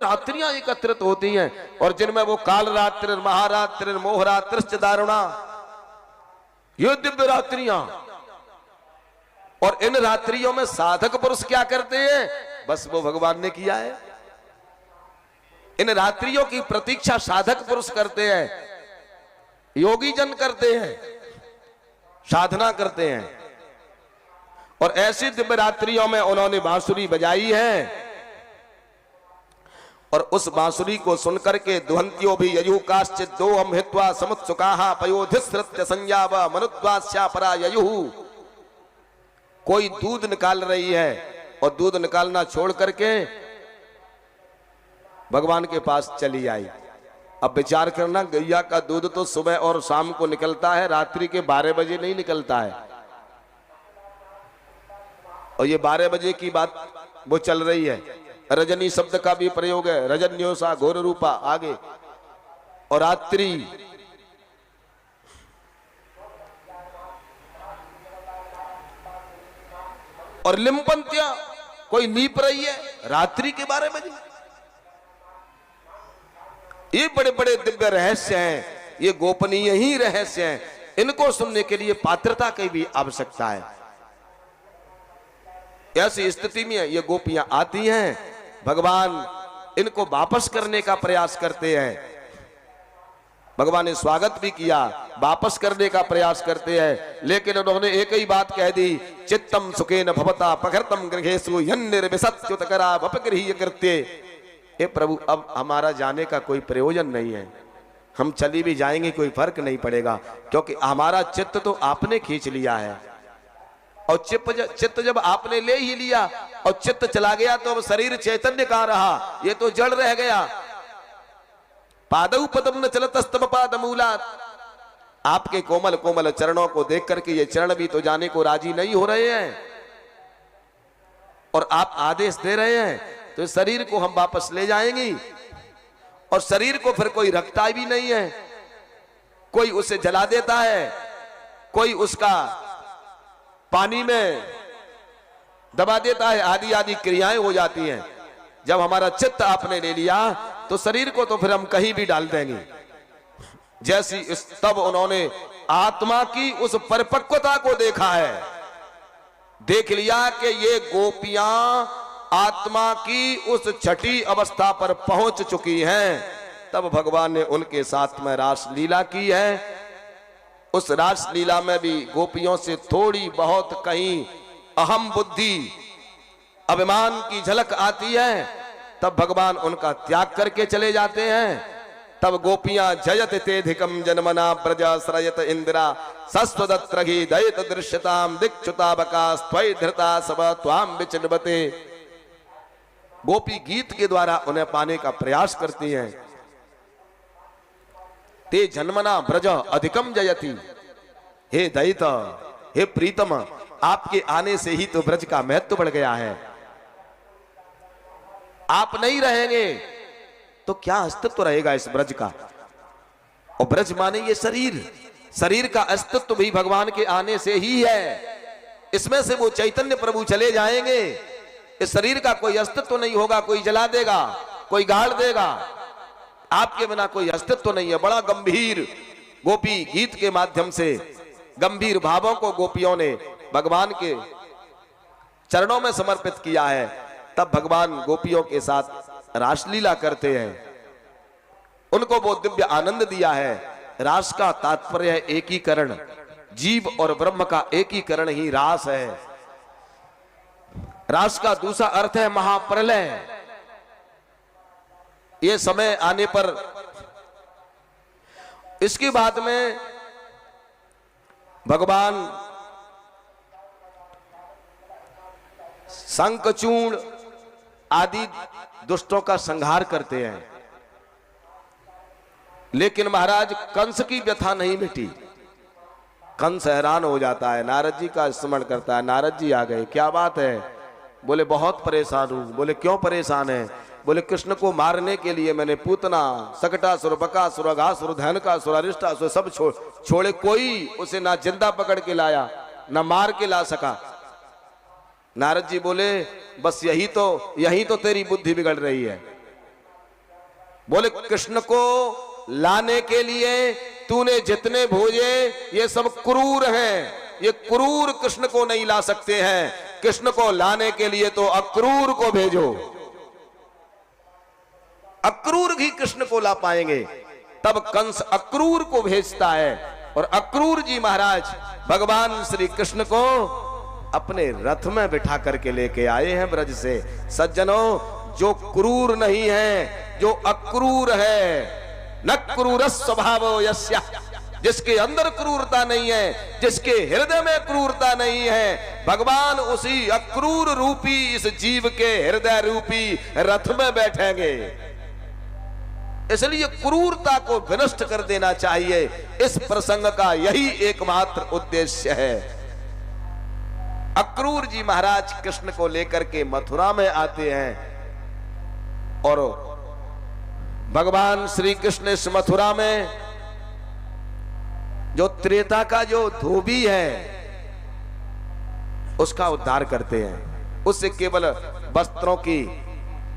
रात्रियां एकत्रित होती हैं और जिनमें वो काल रात्रि, महारात्रि, मोहरात्रि, दारुणा, ये दिव्य रात्रियां। और इन रात्रियों में साधक पुरुष क्या करते हैं? बस वो भगवान ने किया है। इन रात्रियों की प्रतीक्षा साधक पुरुष करते हैं, योगी जन करते हैं, साधना करते हैं। और ऐसी दिव्य रात्रियों में उन्होंने बांसुरी बजाई है और उस बांसुरी को सुनकर के दुहंत्यो भी ययुकाश्चित दो हम हित्वा समुत्सुकाहा पयोधिसृत्य संज्ञाव मनुद्वास्या परा ययुहु। कोई दूध निकाल रही है और दूध निकालना छोड़ करके भगवान के पास चली आई। अब विचार करना, गैया का दूध तो सुबह और शाम को निकलता है, रात्रि के 12 बजे नहीं निकलता है। और ये 12 बजे की बात वो चल रही है। रजनी शब्द का भी प्रयोग है, रजन्योसा घोर रूपा आगे, और रात्रि। और लिम्पंत्या कोई नीप रही है रात्रि के 12 बजे। ये बड़े बड़े दिव्य रहस्य हैं, ये गोपनीय ही रहस्य हैं। इनको सुनने के लिए पात्रता की भी आवश्यकता है। ऐसी स्थिति में ये गोपियां आती हैं, भगवान इनको वापस करने का प्रयास करते हैं। भगवान ने स्वागत भी किया, वापस करने का प्रयास करते हैं, लेकिन उन्होंने एक ही बात कह दी, चित्तम सुखेन भवता पखरतम गृहेषु यन्निर्विसत्युतकरा वपगृह्य कृत्ये। हे प्रभु, अब हमारा जाने का कोई प्रयोजन नहीं है, हम चली भी जाएंगे कोई फर्क नहीं पड़ेगा, क्योंकि हमारा चित्त तो आपने खींच लिया है। और चित्त जब आपने ले ही लिया और चित्त चला गया तो अब शरीर चैतन्य कहां रहा? ये तो जड़ रह गया। पादौ पदम न चलतस्तव पादमूलात्। आपके कोमल कोमल चरणों को देख करके ये चरण भी तो जाने को राजी नहीं हो रहे हैं। और आप आदेश दे रहे हैं तो शरीर को हम वापस ले जाएंगे, और शरीर को फिर कोई रखता भी नहीं है। कोई उसे जला देता है, कोई उसका पानी में दबा देता है, आदि आदि क्रियाएं हो जाती हैं। जब हमारा चित्त आपने ले लिया तो शरीर को तो फिर हम कहीं भी डाल देंगे। जैसी तब उन्होंने आत्मा की उस परिपक्वता को देखा है, देख लिया कि ये गोपियां आत्मा की उस छठी अवस्था पर पहुंच चुकी हैं। तब भगवान ने उनके साथ में रास लीला की है। उस रास लीला में भी गोपियों से थोड़ी बहुत कहीं अहम बुद्धि, अभिमान की झलक आती है। तब भगवान उनका त्याग करके चले जाते हैं। तब गोपियां जयत तेधिकम जन्मना प्रजा श्रयत इंदिरा सस्वदत्रहि दयित दृश्यताम दिक्षुताबका स्वय धृता सब त्वाम विचिन्वते। गोपी गीत के द्वारा उन्हें पाने का प्रयास करती हैं। ते जन्मना ब्रज अधिकम जयति। हे दयित, हे प्रीतम, आपके आने से ही तो ब्रज का महत्व बढ़ गया है। आप नहीं रहेंगे तो क्या अस्तित्व रहेगा इस ब्रज का? और ब्रज माने ये शरीर, शरीर का अस्तित्व भी भगवान के आने से ही है। इसमें से वो चैतन्य प्रभु चले जाएंगे, इस शरीर का कोई अस्तित्व नहीं होगा। कोई जला देगा, कोई गाड़ देगा, आपके बिना कोई अस्तित्व नहीं है। बड़ा गंभीर गोपी गीत के माध्यम से गंभीर भावों को गोपियों ने भगवान के चरणों में समर्पित किया है। तब भगवान गोपियों के साथ रासलीला करते हैं, उनको वो दिव्य आनंद दिया है। रास का तात्पर्य है एकीकरण, जीव और ब्रह्म का एकीकरण ही रास है। रास का दूसरा अर्थ है महाप्रलय। ये समय आने पर इसके बाद में भगवान शंखचूर्ण आदि दुष्टों का संहार करते हैं। लेकिन महाराज कंस की व्यथा नहीं मिटी। कंस हैरान हो जाता है, नारद जी का स्मरण करता है। नारद जी आ गए, क्या बात है? बोले बहुत परेशान हूं। बोले क्यों परेशान है? बोले कृष्ण को मारने के लिए मैंने पूतना, सकटासुर, बकासुर, अघासुर, धनकासुर, अरिष्टासुर सब छोड़े, कोई उसे ना जिंदा पकड़ के लाया ना मार के ला सका। नारद जी बोले बस यही तो तेरी बुद्धि बिगड़ रही है। बोले कृष्ण को लाने के लिए तूने जितने भेजे ये सब क्रूर हैं, ये क्रूर कृष्ण को नहीं ला सकते हैं। कृष्ण को लाने के लिए तो अक्रूर को भेजो, अक्रूर ही कृष्ण को ला पाएंगे। तब कंस अक्रूर को भेजता है और अक्रूर जी महाराज भगवान श्री कृष्ण को अपने रथ में बिठा करके लेके आए हैं ब्रज से। सज्जनों, जो क्रूर नहीं है, जो अक्रूर है, न क्रूर स्वभावो यस्या, जिसके अंदर क्रूरता नहीं है, जिसके हृदय में क्रूरता नहीं है, भगवान उसी अक्रूर रूपी इस जीव के हृदय रूपी रथ में बैठेंगे। इसलिए क्रूरता को विनष्ट कर देना चाहिए। इस प्रसंग का यही एकमात्र उद्देश्य है। अक्रूर जी महाराज कृष्ण को लेकर के मथुरा में आते हैं और भगवान श्री कृष्ण इस मथुरा में जो त्रेता का जो धोबी है उसका उद्धार करते हैं। उससे केवल वस्त्रों की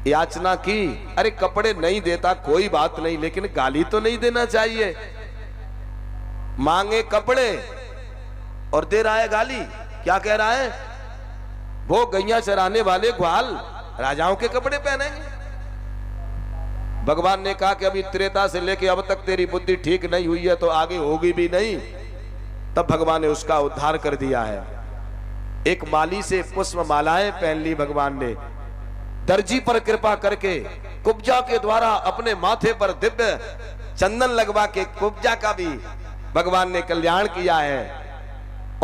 याचना की। अरे कपड़े नहीं देता कोई बात नहीं, लेकिन गाली तो नहीं देना चाहिए। मांगे कपड़े और दे रहा है गाली। क्या कह रहा है? वो गैया चराने वाले ग्वाल राजाओं के कपड़े पहनेंगे। भगवान ने कहा कि अभी त्रेता से लेके अब तक तेरी बुद्धि ठीक नहीं हुई है तो आगे होगी भी नहीं। तब भगवान ने उसका उद्धार कर दिया है। एक माली से पुष्प मालाएं पहन ली भगवान ने। दर्जी पर कृपा करके कुब्जा के द्वारा अपने माथे पर दिव्य चंदन लगवा के कुब्जा का भी भगवान ने कल्याण किया है।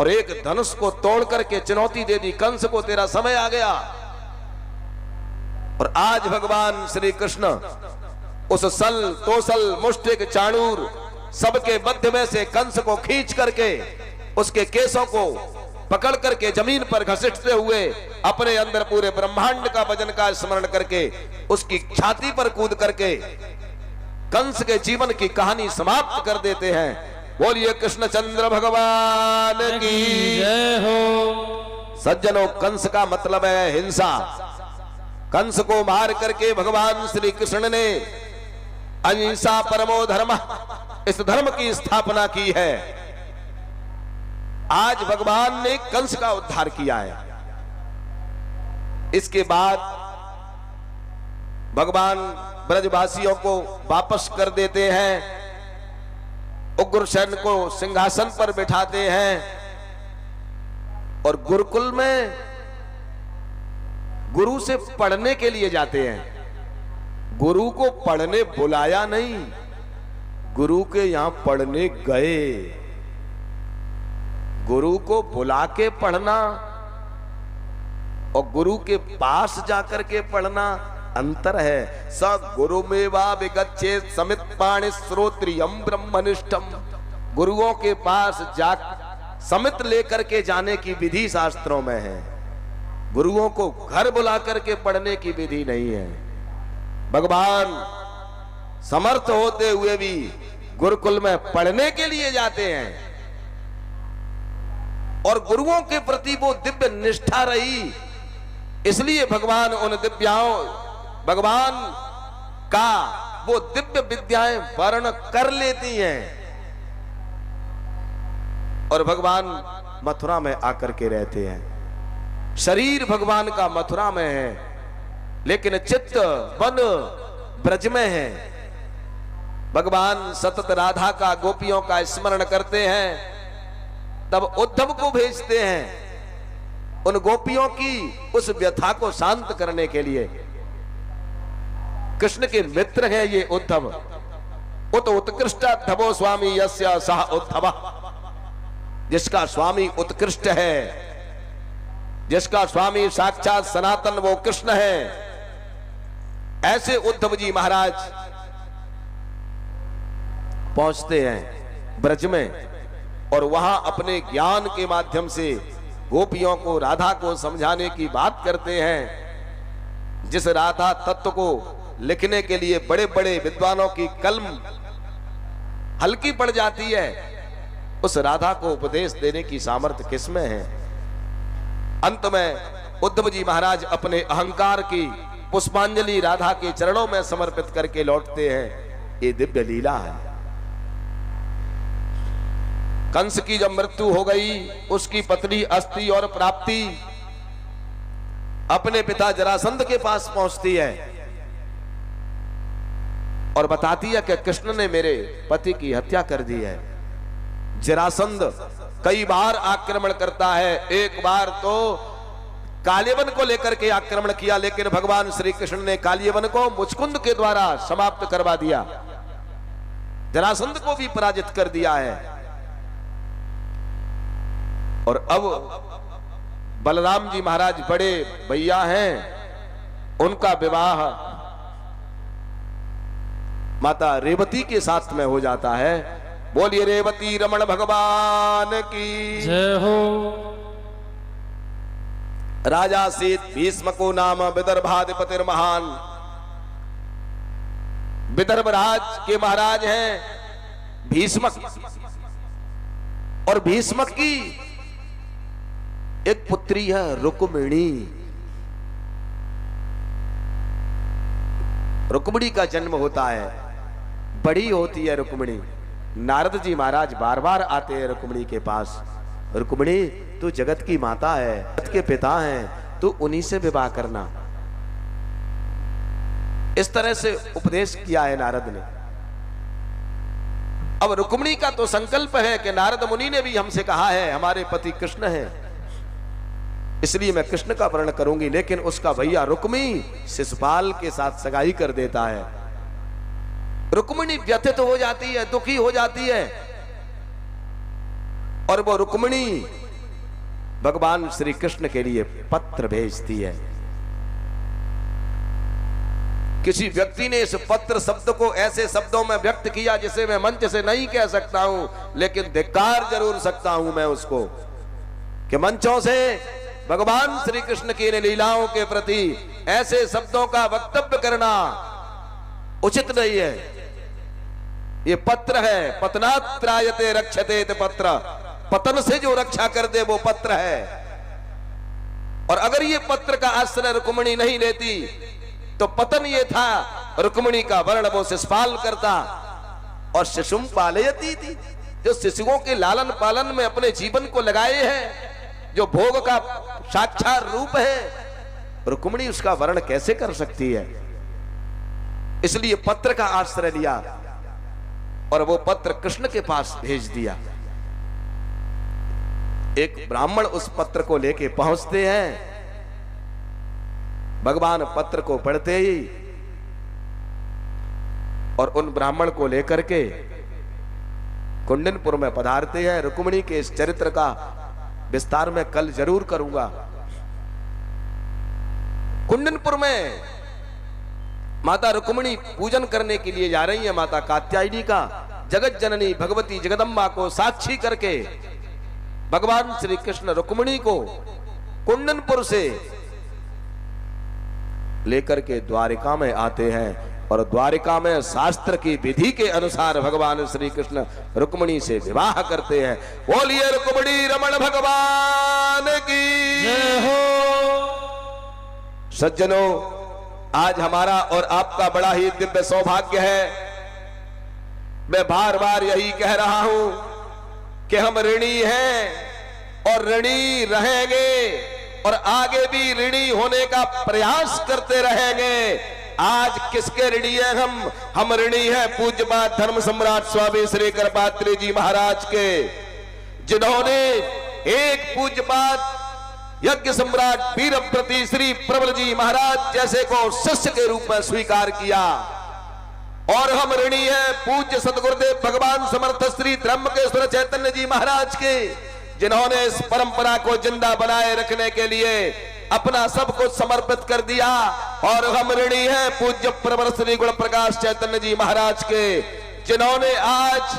और एक धनुष को तोड़ करके चुनौती दे दी, कंस को तेरा समय आ गया। और आज भगवान श्री कृष्ण उस सल तोसल मुष्टिक चाणूर सबके मध्य में से कंस को खींच करके उसके केसों को पकड़ करके जमीन पर घसीटते हुए अपने अंदर पूरे ब्रह्मांड का भजन का स्मरण करके उसकी छाती पर कूद करके कंस के जीवन की कहानी समाप्त कर देते हैं। बोलिए कृष्णचंद्र भगवान की जय हो। सज्जनों, कंस का मतलब है हिंसा। कंस को मार करके भगवान श्री कृष्ण ने अहिंसा परमो धर्म, इस धर्म की स्थापना की है। आज भगवान ने कंस का उद्धार किया है। इसके बाद भगवान ब्रजवासियों को वापस कर देते हैं। उग्रसेन को सिंहासन पर बिठाते हैं और गुरुकुल में गुरु से पढ़ने के लिए जाते हैं। गुरु को पढ़ने बुलाया नहीं, गुरु के यहां पढ़ने गए। गुरु को बुला के पढ़ना और गुरु के पास जाकर के पढ़ना अंतर है। स गुरु में वा विगच्छे समित पाणि श्रोत्रियम ब्रह्मनिष्ठम। गुरुओं के पास जा समित लेकर के जाने की विधि शास्त्रों में है। गुरुओं को घर बुला करके पढ़ने की विधि नहीं है। भगवान समर्थ होते हुए भी गुरुकुल में पढ़ने के लिए जाते हैं और गुरुओं के प्रति वो दिव्य निष्ठा रही। इसलिए भगवान उन भगवान का वो दिव्य विद्याएं वर्ण कर लेती हैं और भगवान मथुरा में आकर के रहते हैं। शरीर भगवान का मथुरा में है, लेकिन चित्त वन ब्रज में है। भगवान सतत राधा का गोपियों का स्मरण करते हैं। तब उद्धव को भेजते हैं उन गोपियों की उस व्यथा को शांत करने के लिए। कृष्ण के मित्र हैं ये उद्धव। उत उत्कृष्ट धवो स्वामी यस्य सह उद्धव। जिसका स्वामी उत्कृष्ट है, जिसका स्वामी साक्षात सनातन वो कृष्ण है, ऐसे उद्धव जी महाराज पहुंचते हैं ब्रज में और वहां अपने ज्ञान के माध्यम से गोपियों को राधा को समझाने की बात करते हैं। जिस राधा तत्व को लिखने के लिए बड़े बड़े विद्वानों की कलम हल्की पड़ जाती है, उस राधा को उपदेश देने की सामर्थ्य किसमें है। अंत में उद्धव जी महाराज अपने अहंकार की पुष्पांजलि राधा के चरणों में समर्पित करके लौटते हैं। ये दिव्य लीला है। कंस की जब मृत्यु हो गई, उसकी पत्नी अस्ति और प्राप्ति अपने पिता जरासंध के पास पहुंचती है और बताती है कि कृष्ण ने मेरे पति की हत्या कर दी है। जरासंध कई बार आक्रमण करता है। एक बार तो कालियवन को लेकर के आक्रमण किया, लेकिन भगवान श्री कृष्ण ने कालियवन को मुचकुंद के द्वारा समाप्त करवा दिया, जरासंध को भी पराजित कर दिया है। और अब बलराम जी महाराज बड़े भैया हैं, उनका विवाह माता रेवती के साथ में हो जाता है। बोलिए रेवती रमण भगवान की जय हो। राजा सीत भीष्म को नाम विदर्भाधिपतिर महान। विदर्भ राज के महाराज हैं भीष्मक, और भीष्मक की एक पुत्री है रुक्मिणी। रुक्मिणी का जन्म होता है, बड़ी होती है रुक्मिणी। नारद जी महाराज बार बार आते हैं रुक्मिणी के पास। रुक्मिणी तू जगत की माता है, जगत के पिता हैं, तू उन्हीं से विवाह करना। इस तरह से उपदेश किया है नारद ने। अब रुक्मिणी का तो संकल्प है कि नारद मुनि ने भी हमसे कहा है हमारे पति कृष्ण हैं, इसलिए मैं कृष्ण का वर्ण करूंगी। लेकिन उसका भैया रुक्मी शिशुपाल के साथ सगाई कर देता है। रुक्मिणी व्यथित हो जाती है, दुखी हो जाती है, और वो रुक्मिणी भगवान श्री कृष्ण के लिए पत्र भेजती है। किसी व्यक्ति ने इस पत्र शब्द को ऐसे शब्दों में व्यक्त किया जिसे मैं मंच से नहीं कह सकता हूं, लेकिन धिक्कार जरूर सकता हूं मैं उसको, कि मंचों से भगवान श्री कृष्ण की लीलाओं के प्रति ऐसे शब्दों का वक्तव्य करना उचित नहीं है। ये पत्र है, पतनात्रायते रक्षते पत्र, पतन से जो रक्षा कर दे वो पत्र है। और अगर ये पत्र का आश्रय रुक्मिणी नहीं लेती तो पतन ये था, रुक्मिणी का वर्ण वो शिशुपाल करता। और शिशुम पालयती थी, जो शिशुओं के लालन पालन में अपने जीवन को लगाए हैं, जो भोग का साक्षात रूप है, रुक्मिणी उसका वर्ण कैसे कर सकती है। इसलिए पत्र का आश्रय लिया और वो पत्र कृष्ण के पास भेज दिया। एक ब्राह्मण उस पत्र को लेके पहुंचते हैं। भगवान पत्र को पढ़ते ही और उन ब्राह्मण को लेकर के कुंडनपुर में पधारते हैं। रुक्मिणी के इस चरित्र का विस्तार में कल जरूर करूंगा। कुंडनपुर में माता रुक्मिणी पूजन करने के लिए जा रही है। माता कात्यायनी का जगत जननी भगवती जगदम्बा को साक्षी करके भगवान श्री कृष्ण रुक्मिणी को कुंडनपुर से लेकर के द्वारिका में आते हैं। और द्वारिका में शास्त्र की विधि के अनुसार भगवान श्री कृष्ण रुक्मिणी से विवाह करते हैं। बोलिए रुक्मिणी रमण भगवान की जय हो। सज्जनों, आज हमारा और आपका बड़ा ही दिव्य सौभाग्य है। मैं बार बार यही कह रहा हूं कि हम ऋणी हैं और ऋणी रहेंगे और आगे भी ऋणी होने का प्रयास करते रहेंगे। आज किसके ऋणी हैं हम ऋणी हैं पूज्यपाद धर्म सम्राट स्वामी श्री करपात्री जी महाराज के, जिन्होंने एक पूज्यपाद यज्ञ सम्राट वीरप्रति श्री प्रबल जी महाराज जैसे को शिष्य के रूप में स्वीकार किया। और हम ऋणी हैं पूज्य सदगुरुदेव भगवान समर्थ श्री त्र्यंबकेश्वर चैतन्य जी महाराज के, जिन्होंने इस परंपरा को जिंदा बनाए रखने के लिए अपना सब कुछ समर्पित कर दिया। और हम ऋणी हैं पूज्य प्रवर श्री गुण प्रकाश चैतन्य जी महाराज के, जिन्होंने आज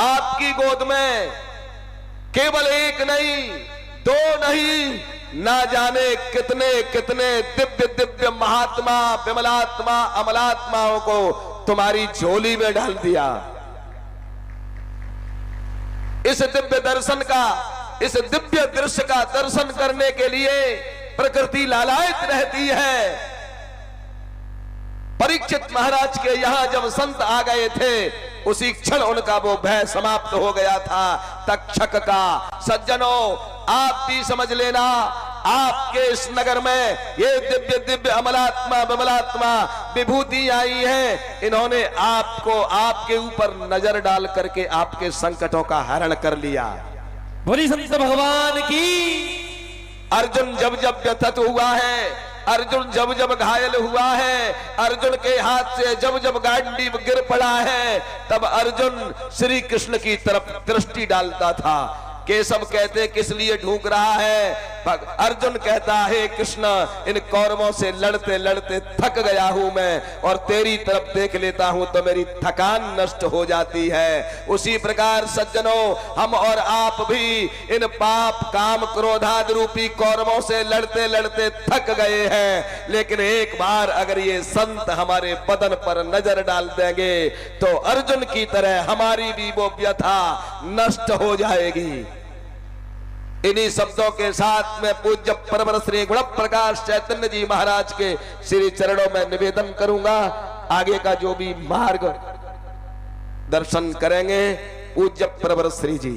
आपकी गोद में केवल एक नहीं, दो नहीं, ना जाने कितने कितने दिव्य दिव्य महात्मा, विमलात्मा, अमलात्माओं को तुम्हारी झोली में डाल दिया। इस दिव्य दर्शन का, इस दिव्य दृश्य का दर्शन करने के लिए प्रकृति लालायित रहती है। परीक्षित महाराज के यहाँ जब संत आ गए थे, उसी क्षण उनका वो भय समाप्त हो गया था तक्षक का। सज्जनों, आप भी समझ लेना, आपके इस नगर में ये दिव्य दिव्य अमलात्मा विमलात्मा विभूति आई है। इन्होंने आपको, आपके ऊपर नजर डाल करके आपके संकटों का हरण कर लिया। बोली संत भगवान की। अर्जुन जब जब व्यथित हुआ है, अर्जुन जब जब घायल हुआ है, अर्जुन के हाथ से जब जब गांडीव गिर पड़ा है, तब अर्जुन श्री कृष्ण की तरफ दृष्टि डालता था। केशव कहते किस लिए ढूंढ रहा है? अर्जुन कहता है कृष्ण, इन कौरवों से लड़ते लड़ते थक गया हूं मैं, और तेरी तरफ देख लेता हूं तो मेरी थकान नष्ट हो जाती है। उसी प्रकार सज्जनों, हम और आप भी इन पाप काम क्रोधाद रूपी कौरवों से लड़ते लड़ते थक गए हैं, लेकिन एक बार अगर ये संत हमारे बदन पर नजर डाल देंगे तो अर्जुन की तरह हमारी भी वो व्यथा नष्ट हो जाएगी। इन्हीं शब्दों के साथ में पूज्य परवर श्री गुण प्रकाश चैतन्य जी महाराज के श्री चरणों में निवेदन करूंगा। आगे का जो भी मार्ग दर्शन करेंगे पूज्य परवर श्री जी।